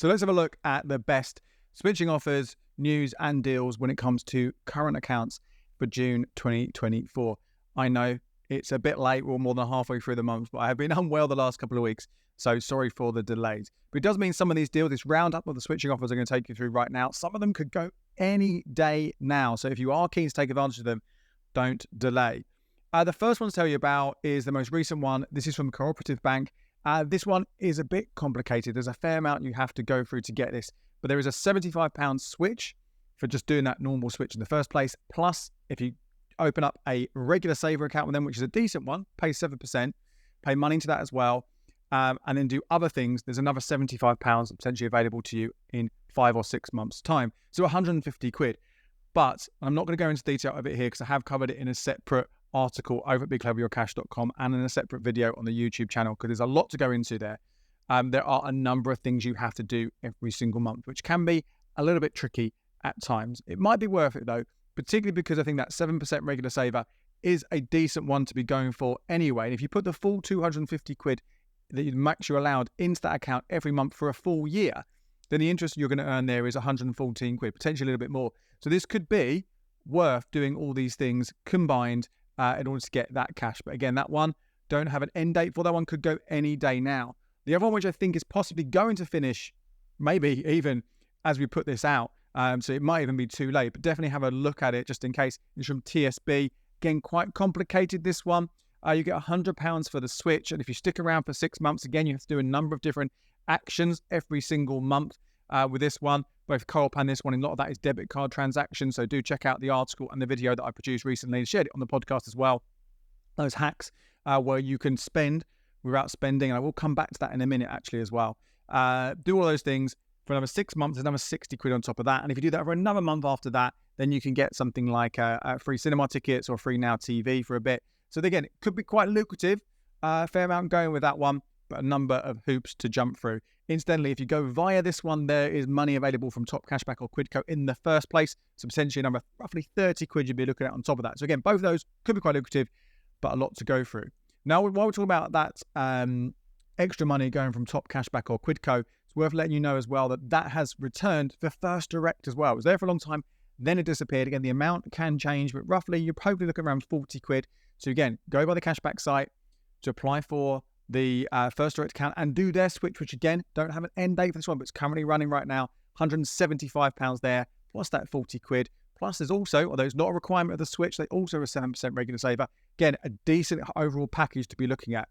So let's have a look at the best switching offers, news and deals when it comes to current accounts for June 2024. I know it's a bit late, we're more than halfway through the month, but I have been unwell the last couple of weeks, so sorry for the delays. But it does mean some of these deals, this roundup of the switching offers I'm going to take you through right now, some of them could go any day now. So if you are keen to take advantage of them, don't delay. The first one to tell you about is the most recent one. This is from Cooperative Bank. This one is a bit complicated. There's a fair amount you have to go through to get this, but there is a £75 switch for just doing that normal switch in the first place. Plus, if you open up a regular saver account with them, which is a decent one, pay 7%, pay money into that as well, and then do other things, there's another £75 potentially available to you in 5 or 6 months' time. So 150 quid. But I'm not going to go into detail of it here because I have covered it in a separate article over at bigcleveryourcash.com and in a separate video on the YouTube channel because there's a lot to go into there. There are a number of things you have to do every single month, which can be a little bit tricky at times. It might be worth it though, particularly because I think that 7% regular saver is a decent one to be going for anyway. And if you put the full 250 quid that max you're allowed into that account every month for a full year, then the interest you're going to earn there is 114 quid, potentially a little bit more. So this could be worth doing all these things combined in order to get that cash. But again, that one, don't have an end date for that one, could go any day now. The other one, which I think is possibly going to finish, maybe even as we put this out, so it might even be too late, but definitely have a look at it just in case. It's from TSB. Again, quite complicated, this one. You get £100 for the switch, and if you stick around for 6 months, again, you have to do a number of different actions every single month with this one. Both Co-op and this one, and a lot of that is debit card transactions, so do check out the article and the video that I produced recently and shared it on the podcast as well. Those hacks where you can spend without spending, and I will come back to that in a minute actually as well. Do all those things for another 6 months, another 60 quid on top of that, and if you do that for another month after that, then you can get something like free cinema tickets or free Now TV for a bit. So again, it could be quite lucrative, fair amount going with that one, but a number of hoops to jump through. Incidentally, if you go via this one, there is money available from Top Cashback or Quidco in the first place. So potentially a number of roughly 30 quid you'd be looking at on top of that. So again, both of those could be quite lucrative, but a lot to go through. Now, while we're talking about that extra money going from Top Cashback or Quidco, it's worth letting you know as well that that has returned for First Direct as well. It was there for a long time, then it disappeared. Again, the amount can change, but roughly you're probably looking around 40 quid. So again, go by the cashback site to apply for the First Direct account and do their switch, which again, don't have an end date for this one, but it's currently running right now, £175 there, plus that 40 quid. Plus there's also, although it's not a requirement of the switch, they also have a 7% regular saver. Again, a decent overall package to be looking at.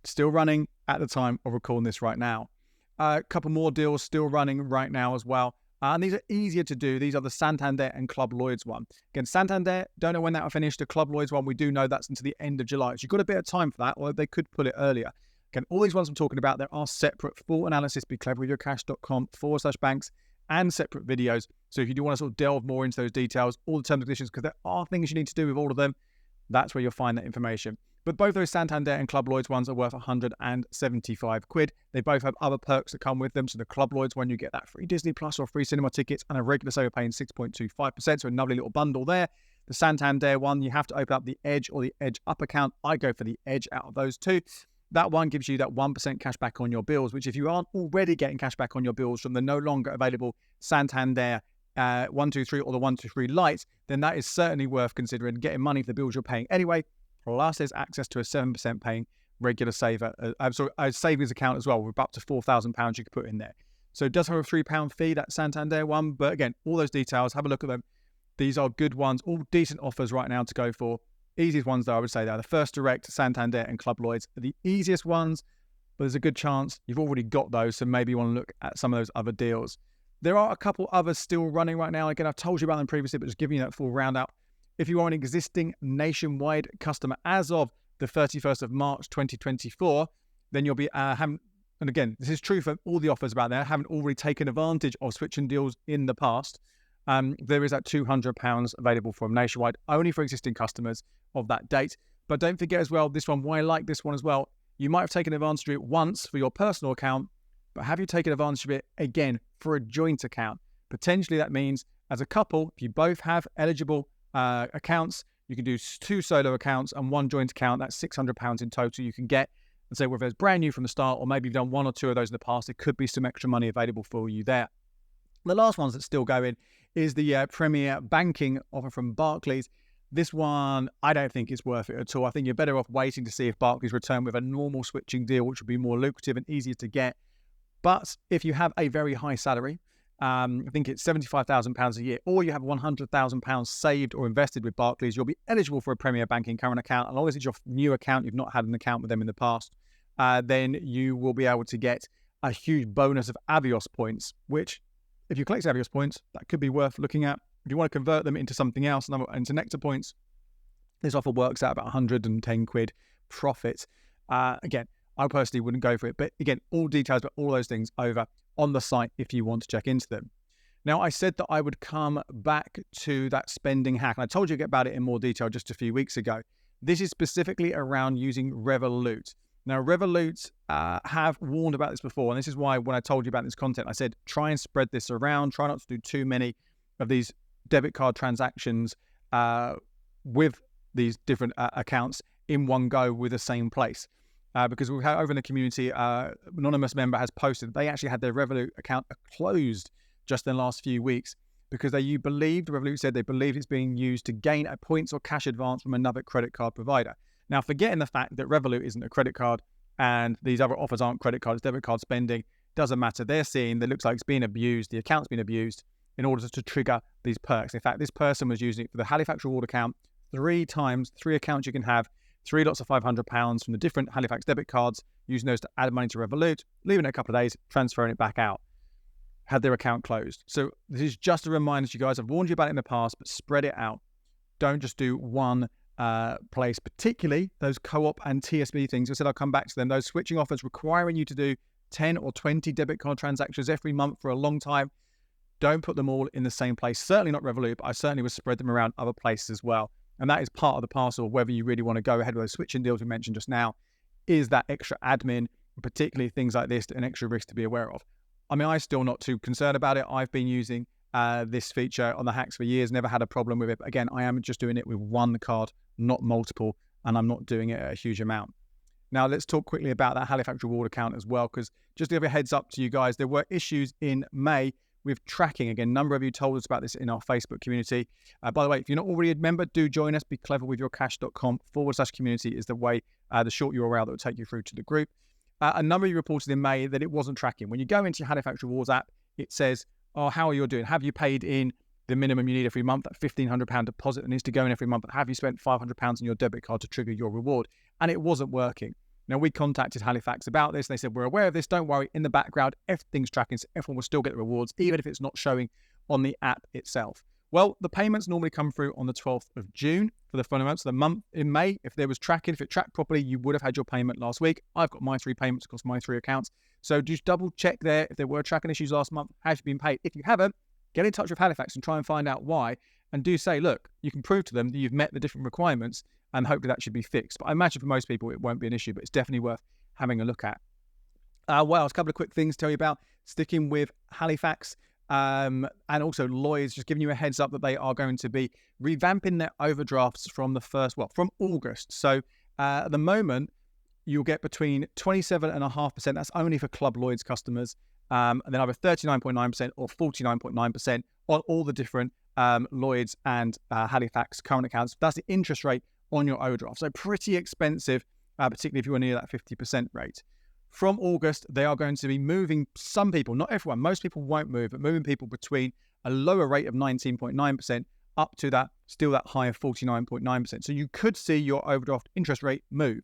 Still running at the time of recording this right now. A couple more deals still running right now as well. And these are easier to do. These are the Santander and Club Lloyds one. Again, Santander, don't know when that will finish. The Club Lloyds one, we do know that's until the end of July. So you've got a bit of time for that, or they could pull it earlier. Again, all these ones I'm talking about, there are separate full analysis, becleverwithyourcash.com/banks, and separate videos. So if you do want to sort of delve more into those details, all the terms and conditions, because there are things you need to do with all of them, that's where you'll find that information. But both those Santander and Club Lloyds ones are worth 175 quid. They both have other perks that come with them. So the Club Lloyds one, you get that free Disney Plus or free cinema tickets and a regular saver paying 6.25%. So a lovely little bundle there. The Santander one, you have to open up the Edge or the Edge Up account. I go for the Edge out of those two. That one gives you that 1% cash back on your bills, which if you aren't already getting cash back on your bills from the no longer available Santander 123 or the 123 Lite, then that is certainly worth considering getting money for the bills you're paying anyway. Plus, there's access to a 7% paying regular saver, a savings account as well, with up to £4,000 you could put in there. So it does have a £3 fee, that Santander one. But again, all those details, have a look at them. These are good ones, all decent offers right now to go for. Easiest ones, though, I would say they are the First Direct, Santander, and Club Lloyds are the easiest ones. But there's a good chance you've already got those, so maybe you want to look at some of those other deals. There are a couple others still running right now. Again, I've told you about them previously, but just giving you that full roundup. If you are an existing nationwide customer as of the 31st of March 2024, then you'll be and again, this is true for all the offers about there, haven't already taken advantage of switching deals in the past. There is that £200 available from nationwide, only for existing customers of that date. But don't forget as well, this one, why I like this one as well, you might have taken advantage of it once for your personal account, but have you taken advantage of it again for a joint account? Potentially that means as a couple, if you both have eligible accounts, you can do 2 solo accounts and 1 joint account. That's £600 in total you can get. And so whether it's brand new from the start or maybe you've done one or two of those in the past, there could be some extra money available for you there. The last ones that's still going is the Premier banking offer from Barclays. This one, I don't think it's worth it at all. I think you're better off waiting to see if Barclays return with a normal switching deal, which would be more lucrative and easier to get. But if you have a very high salary, I think it's £75,000 a year, or you have £100,000 saved or invested with Barclays, you'll be eligible for a Premier banking current account. As long as it's your new account, you've not had an account with them in the past, then you will be able to get a huge bonus of Avios points, which, if you collect Avios points, that could be worth looking at. If you want to convert them into something else, into Nectar points, this offer works out about 110 quid profit. Again, I personally wouldn't go for it. But again, all details about all those things over on the site if you want to check into them. Now, I said that I would come back to that spending hack, and I told you about it in more detail just a few weeks ago. This is specifically around using Revolut. Now, Revolut have warned about this before, and this is why when I told you about this content, I said try and spread this around. Try not to do too many of these debit card transactions with these different accounts in one go with the same place. Because we've had over in the community, anonymous member has posted they actually had their Revolut account closed just in the last few weeks because Revolut said they believed it's being used to gain a points or cash advance from another credit card provider. Now, forgetting the fact that Revolut isn't a credit card and these other offers aren't credit cards, debit card spending, doesn't matter. They're seeing that it looks like it's being abused, the account's been abused in order to trigger these perks. In fact, this person was using it for the Halifax reward account 3 times, 3 accounts you can have, 3 lots of £500 from the different Halifax debit cards, using those to add money to Revolut, leaving it a couple of days, transferring it back out. Had their account closed. So this is just a reminder to you guys. I've warned you about it in the past, but spread it out. Don't just do one place, particularly those co-op and TSB things. I said I'll come back to them. Those switching offers requiring you to do 10 or 20 debit card transactions every month for a long time. Don't put them all in the same place. Certainly not Revolut, but I certainly would spread them around other places as well. And that is part of the parcel of whether you really want to go ahead with those switching deals we mentioned just now, is that extra admin, particularly things like this, an extra risk to be aware of. I mean, I'm still not too concerned about it. I've been using this feature on the hacks for years, never had a problem with it. But again, I am just doing it with one card, not multiple, and I'm not doing it at a huge amount. Now, let's talk quickly about that Halifax reward account as well, because just to give a heads up to you guys, there were issues in May with tracking. Again, a number of you told us about this in our Facebook community. By the way, if you're not already a member, do join us. becleverwithyourcash.com/community is the way, the short URL that will take you through to the group. A number of you reported in May that it wasn't tracking. When you go into your Halifax Rewards app, it says, oh, how are you doing? Have you paid in the minimum you need every month, that £1,500 deposit that needs to go in every month? Have you spent £500 on your debit card to trigger your reward? And it wasn't working. Now, we contacted Halifax about this. They said, we're aware of this. Don't worry. In the background, everything's tracking. So everyone will still get the rewards, even if it's not showing on the app itself. Well, the payments normally come through on the 12th of June for the final amounts of the month. In May, if there was tracking, if it tracked properly, you would have had your payment last week. I've got my 3 payments across my 3 accounts. So just double check there. If there were tracking issues last month, have you been paid? If you haven't, get in touch with Halifax and try and find out why. And do say, look, you can prove to them that you've met the different requirements, and hopefully that should be fixed. But I imagine for most people, it won't be an issue, but it's definitely worth having a look at. Well, a couple of quick things to tell you about. Sticking with Halifax and also Lloyds, just giving you a heads up that they are going to be revamping their overdrafts from from August. So at the moment, you'll get between 27.5%. That's only for Club Lloyds customers. And then either 39.9% or 49.9% on all the different Lloyds and Halifax current accounts. That's the interest rate on your overdraft. So pretty expensive, particularly if you were near that 50% rate. From August, they are going to be moving some people, not everyone, most people won't move, but moving people between a lower rate of 19.9% up to that high of 49.9%. So you could see your overdraft interest rate move.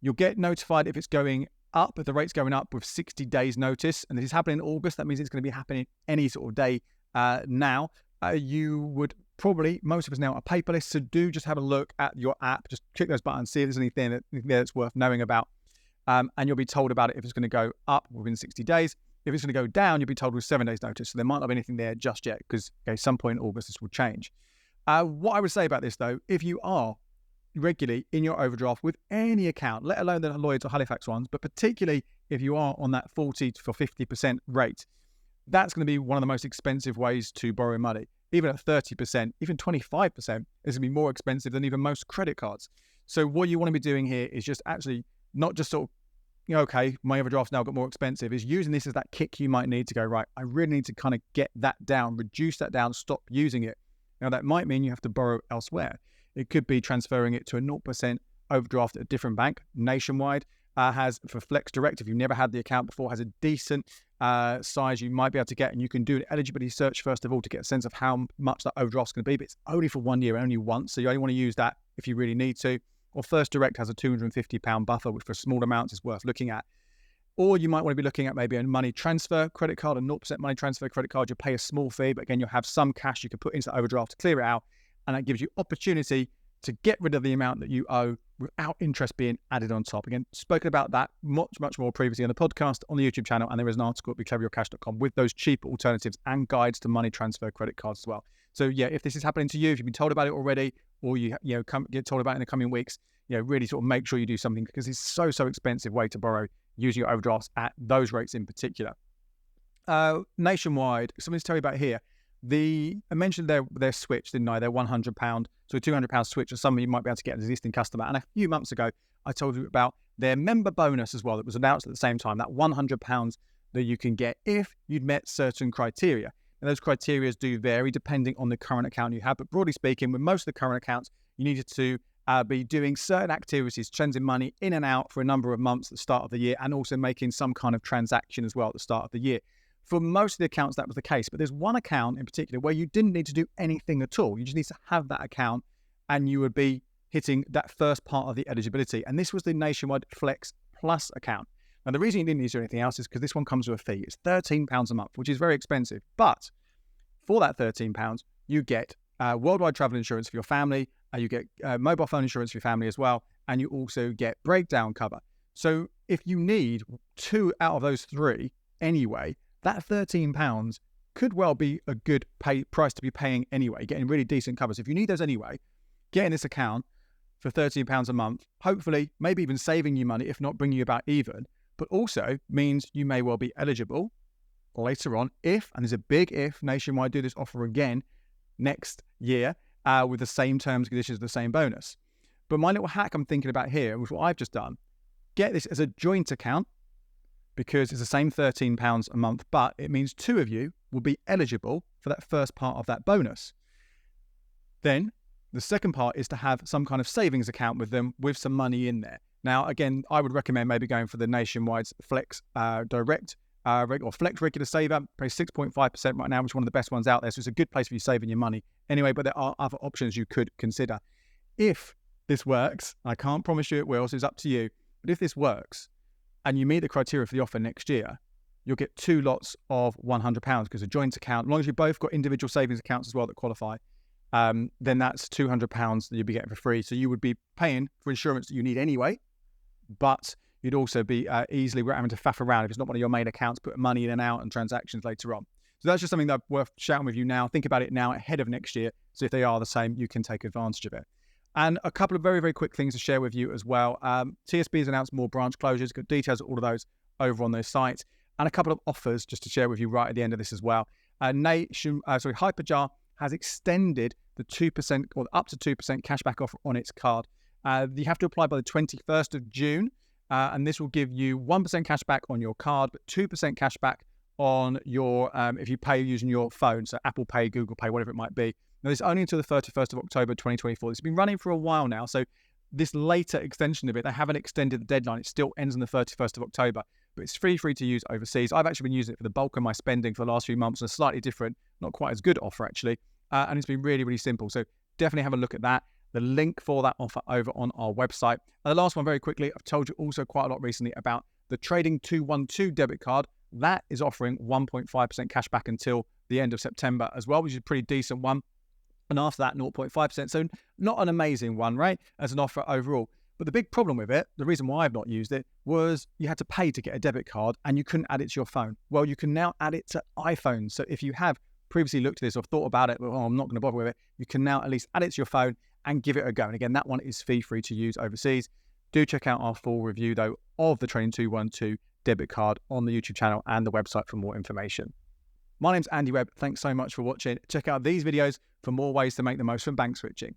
You'll get notified if it's going up, if the rate's going up with 60 days notice, and this is happening in August. That means it's going to be happening any sort of day now. You would probably, most of us now are paperless, so do just have a look at your app, just click those buttons, see if there's anything that's worth knowing about, and you'll be told about it if it's going to go up within 60 days. If it's going to go down, you'll be told with 7 days notice, so there might not be anything there just yet, because some point in August this will change. What I would say about this though, if you are regularly in your overdraft with any account, let alone the Lloyds or Halifax ones, but particularly if you are on that 40 to 50% rate, that's going to be one of the most expensive ways to borrow money. Even at 30%, even 25%, is going to be more expensive than even most credit cards. So what you want to be doing here is just actually not just sort of okay, my overdraft's now got more expensive, is using this as that kick you might need to go, right, I really need to kind of get that down, reduce that down, stop using it. Now, that might mean you have to borrow elsewhere. It could be transferring it to a 0% overdraft at a different bank. Nationwide has, for Flex Direct, if you've never had the account before, has a decent size you might be able to get, and you can do an eligibility search first of all to get a sense of how much that overdraft's going to be, but it's only for 1 year, only once, so you only want to use that if you really need to. Or First Direct has a £250 buffer, which for small amounts is worth looking at. Or you might want to be looking at maybe a money transfer credit card, a 0% money transfer credit card. You'll pay a small fee, but again, you'll have some cash you can put into the overdraft to clear it out, and that gives you opportunity to get rid of the amount that you owe without interest being added on top. Again, spoken about that much more previously on the podcast, on the YouTube channel, and there is an article at becleveryourcash.com with those cheaper alternatives and guides to money transfer credit cards as well. So yeah, if this is happening to you, if you've been told about it already, or you get told about it in the coming weeks, really sort of make sure you do something, because it's so expensive way to borrow using your overdrafts at those rates in particular. Nationwide, something to tell you about here. I mentioned their switch, didn't I? Their £100, so a £200 switch, or something you might be able to get as an existing customer. And a few months ago, I told you about their member bonus as well that was announced at the same time, that £100 that you can get if you'd met certain criteria. And those criteria do vary depending on the current account you have. But broadly speaking, with most of the current accounts, you needed to be doing certain activities, sending money in and out for a number of months at the start of the year, and also making some kind of transaction as well at the start of the year. For most of the accounts, that was the case, but there's one account in particular where you didn't need to do anything at all. You just need to have that account, and you would be hitting that first part of the eligibility. And this was the Nationwide Flex Plus account. Now, the reason you didn't need to do anything else is because this one comes with a fee. It's £13 a month, which is very expensive. But for that £13, you get worldwide travel insurance for your family, you get mobile phone insurance for your family as well, and you also get breakdown cover. So if you need 2 out of those 3 anyway, that £13 could well be a good price to be paying anyway, getting really decent cover. So if you need those anyway, getting this account for £13 a month, hopefully maybe even saving you money, if not bringing you about even, but also means you may well be eligible later on if, and there's a big if, Nationwide do this offer again next year with the same terms and conditions, the same bonus. But my little hack I'm thinking about here was what I've just done. Get this as a joint account, because it's the same £13 a month, but it means 2 of you will be eligible for that first part of that bonus. Then the second part is to have some kind of savings account with them with some money in there. Now, again, I would recommend maybe going for the Nationwide Flex Direct or Flex Regular Saver. Pay 6.5% right now, which is one of the best ones out there. So it's a good place for you saving your money. Anyway, but there are other options you could consider. If this works, I can't promise you it will, so it's up to you. But if this works, and you meet the criteria for the offer next year, you'll get 2 lots of £100, because a joint account, as long as you've both got individual savings accounts as well that qualify, then that's £200 that you'll be getting for free. So you would be paying for insurance that you need anyway, but you'd also be easily having to faff around if it's not one of your main accounts, putting money in and out and transactions later on. So that's just something that's worth sharing with you now. Think about it now ahead of next year. So if they are the same, you can take advantage of it. And a couple of very, very quick things to share with you as well. TSB has announced more branch closures. Got details of all of those over on their site. And a couple of offers just to share with you right at the end of this as well. HyperJar has extended the 2% or up to 2% cashback offer on its card. You have to apply by the 21st of June. And this will give you 1% cashback on your card, but 2% cashback on your, if you pay using your phone. So Apple Pay, Google Pay, whatever it might be. Now, this is only until the 31st of October 2024. It's been running for a while now. So this later extension of it, they haven't extended the deadline. It still ends on the 31st of October, but it's free to use overseas. I've actually been using it for the bulk of my spending for the last few months, on a slightly different, not quite as good offer actually. And it's been really, really simple. So definitely have a look at that. The link for that offer over on our website. And the last one very quickly, I've told you also quite a lot recently about the Trading 212 debit card. That is offering 1.5% cash back until the end of September as well, which is a pretty decent one. And after that, 0.5%. So not an amazing one, right, as an offer overall. But the big problem with it, the reason why I've not used it, was you had to pay to get a debit card and you couldn't add it to your phone. Well, you can now add it to iPhones. So if you have previously looked at this or thought about it, well, I'm not going to bother with it, you can now at least add it to your phone and give it a go. And again, that one is fee-free to use overseas. Do check out our full review, though, of the Trading 212 debit card on the YouTube channel and the website for more information. My name's Andy Webb. Thanks so much for watching. Check out these videos for more ways to make the most from bank switching.